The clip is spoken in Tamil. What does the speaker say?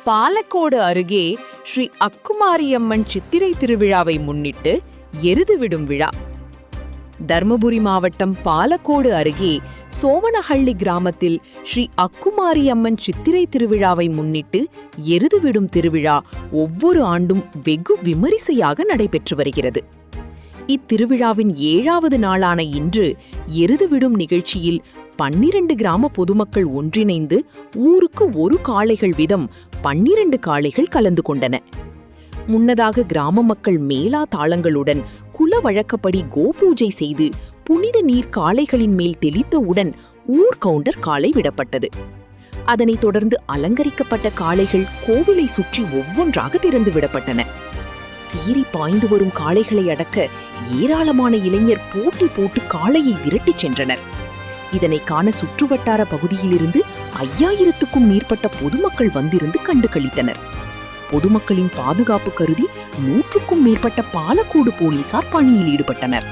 பாலக்கோடு அருகே ஸ்ரீ அக்குமாரியம்மன் சித்திரை திருவிழாவை முன்னிட்டு எருது விடும் விழா. தர்மபுரி மாவட்டம் பாலக்கோடு அருகே சோமனஹள்ளி கிராமத்தில் ஸ்ரீ அக்குமாரியம்மன் சித்திரை திருவிழாவை முன்னிட்டு எருது விடும் திருவிழா ஒவ்வொரு ஆண்டும் வெகு விமரிசையாக நடைபெற்று வருகிறது. இத்திருவிழாவின் 7வது நாளான இன்று எருது விடும் நிகழ்ச்சியில் 12 கிராம பொதுமக்கள் ஒன்றிணைந்து ஊருக்கு ஒரு காளைகள் வீதம் 12 காளைகள் கலந்து கொண்டன. முன்னதாக கிராம மக்கள் மேளா தாளங்களுடன் குல வழக்கப்படி கோபூஜை செய்து புனித நீர் காளைகளின் மேல் தெளித்தவுடன் ஊர்கவுண்டர் காளை விடப்பட்டது. அதனைத் தொடர்ந்து அலங்கரிக்கப்பட்ட காளைகள் கோவிலை சுற்றி ஒவ்வொன்றாக திறந்து விடப்பட்டன. சீறி பாய்ந்து வரும் காளைகளை அடக்க ஏராளமான இளைஞர் போட்டி போட்டு காளையை விரட்டிச் சென்றனர். இதனை காண சுற்றுவட்டார பகுதியிலிருந்து 5000க்கும் மேற்பட்ட பொதுமக்கள் வந்திருந்து கண்டு களித்தனர். பொதுமக்களின் பாதுகாப்பு கருதி 100க்கும் மேற்பட்ட பாலக்கோடு போலீசார் பணியில் ஈடுபட்டனர்.